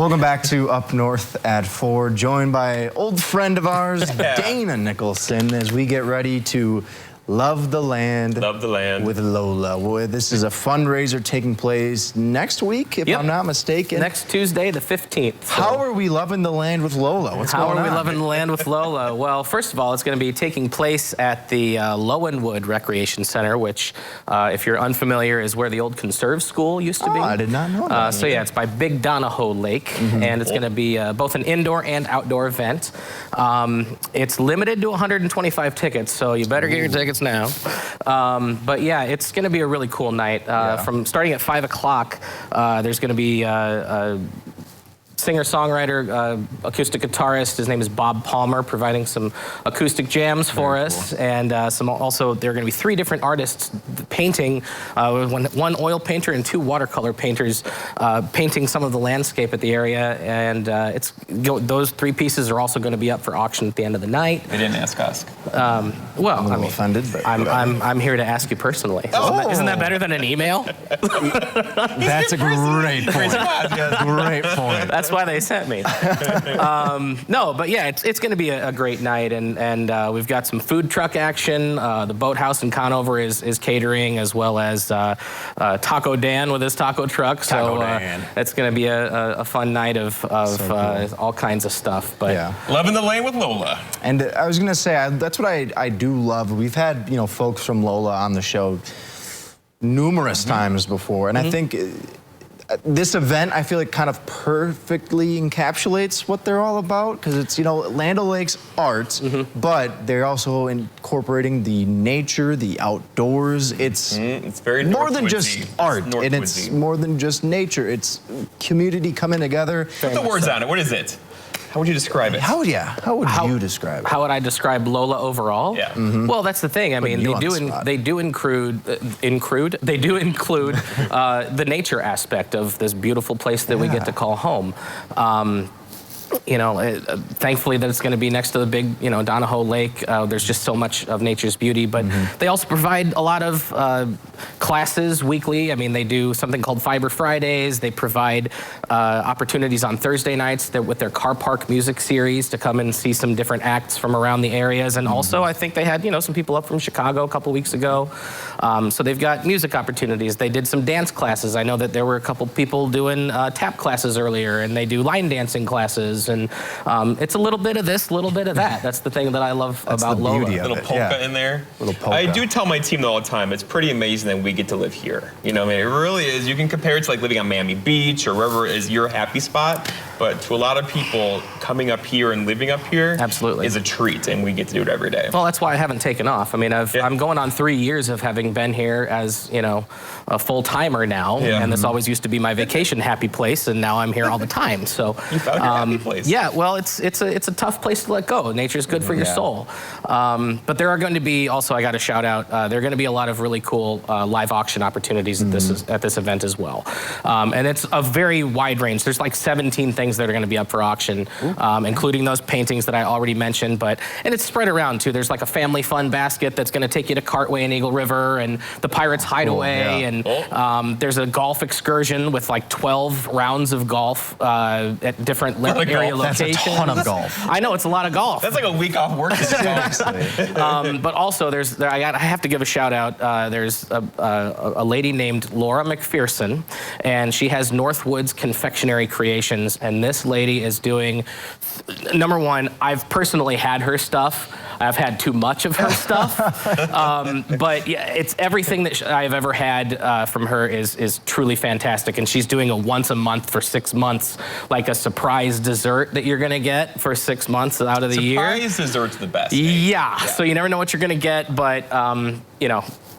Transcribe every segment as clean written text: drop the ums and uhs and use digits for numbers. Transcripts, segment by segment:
Welcome back to Up North at 4, joined by old friend of ours, Dana Nicholson, as we get ready to love the land. Love the land. With LOLA. This is a fundraiser taking place next week, if I'm not mistaken. Next Tuesday, the 15th. So. How are we loving the land with LOLA? What's going on? How are we loving the land with LOLA? Well, first of all, it's going to be taking place at the Lowenwood Recreation Center, which, if you're unfamiliar, is where the old Conserve School used to be. I did not know that. So yeah, it's by Big Donahoe Lake, and it's going to be both an indoor and outdoor event. It's limited to 125 tickets, so you better get your tickets now. But yeah, it's going to be a really cool night. From starting at 5 o'clock, there's going to be singer-songwriter, acoustic guitarist. His name is Bob Palmer, providing some acoustic jams for us. And also, there are going to be 3 different artists painting, one oil painter and 2 watercolor painters painting some of the landscape at the area. And those 3 pieces are also going to be up for auction at the end of the night. They didn't ask us. Well, I'm offended, but I'm here to ask you personally. Isn't that better than an email? That's a great point. Great point. That's why they sent me. No, but yeah, it's going to be a great night, and we've got some food truck action. The Boathouse in Conover is catering, as well as Taco Dan with his taco truck. So it's going to be a fun night of so cool. All kinds of stuff. But loving the lane with LOLA. And I was going to say, that's what I do love. We've had folks from LOLA on the show numerous times before, and I think this event, I feel like, kind of perfectly encapsulates what they're all about, because it's, Land O'Lakes art, but they're also incorporating the nature, the outdoors. It's very more than just art, and it's more than just nature. It's community coming together. Put the words on it. What is it? How would you describe it? How would you describe it? How would I describe LOLA overall? Yeah. Well, that's the thing. I mean, they do include the nature aspect of this beautiful place that we get to call home. Thankfully that it's going to be next to the big, Donahoe Lake. There's just so much of nature's beauty, but they also provide a lot of classes weekly. I mean, they do something called Fiber Fridays. They provide opportunities on Thursday nights with their car park music series to come and see some different acts from around the areas. And also, I think they had, some people up from Chicago a couple weeks ago. So they've got music opportunities. They did some dance classes. I know that there were a couple people doing tap classes earlier, and they do line dancing classes. And it's a little bit of this, a little bit of that. That's the thing that I love about LOLA. A little polka in there. Little polka. I do tell my team all the time, it's pretty amazing that we get to live here. It really is. You can compare it to living on Miami Beach or wherever is your happy spot. But to a lot of people, coming up here and living up here is a treat, and we get to do it every day. Well, that's why I haven't taken off. I mean, I'm going on 3 years of having been here as, a full-timer now, and this always used to be my vacation happy place, and now I'm here all the time. So you found your happy place. Yeah, well, it's a tough place to let go. Nature's good for your soul. But there are going to be, also, I got to shout out, there are going to be a lot of really cool live auction opportunities at this event as well. And it's a very wide range. There's like 17 things that are going to be up for auction, including those paintings that I already mentioned. And it's spread around too. There's like a family fun basket that's going to take you to Cartway and Eagle River and the Pirates Hideaway, and there's a golf excursion with like 12 rounds of golf at different area locations. That's a ton of golf. I know, it's a lot of golf. That's like a week off work. But also, I have to give a shout out. There's a lady named Laura McPherson, and she has Northwoods Confectionery Creations, and this lady is doing, number one, I've personally had her stuff. I've had too much of her stuff, but yeah, it's everything that I've ever had from her is truly fantastic, and she's doing a once a month for 6 months, like a surprise dessert that you're gonna get for 6 months out of the year. Surprise dessert's the best. Yeah, so you never know what you're gonna get, but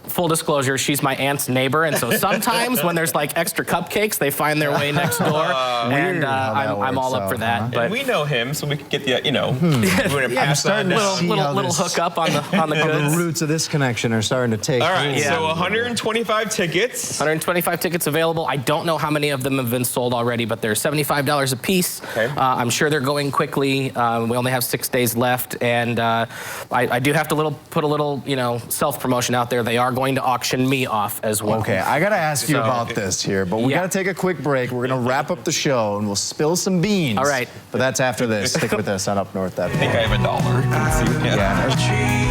full disclosure, she's my aunt's neighbor, and so sometimes when there's like extra cupcakes, they find their way next door, and I'm all up for that. But we know him, so we could get the, I'm starting to see little hook up on the goods. The roots of this connection are starting to take. All right, so 125 tickets. 125 tickets available. I don't know how many of them have been sold already, but they're $75 a piece. Okay. I'm sure they're going quickly. We only have 6 days left, and I do have to put a little self promotion out there. They are going going to auction me off as well. Okay, I gotta ask you So- about this here, but we Yeah. gotta take a quick break. We're gonna wrap up the show and we'll spill some beans. All right. But that's after this. Stick with us on Up North. That I think I have $1. yeah.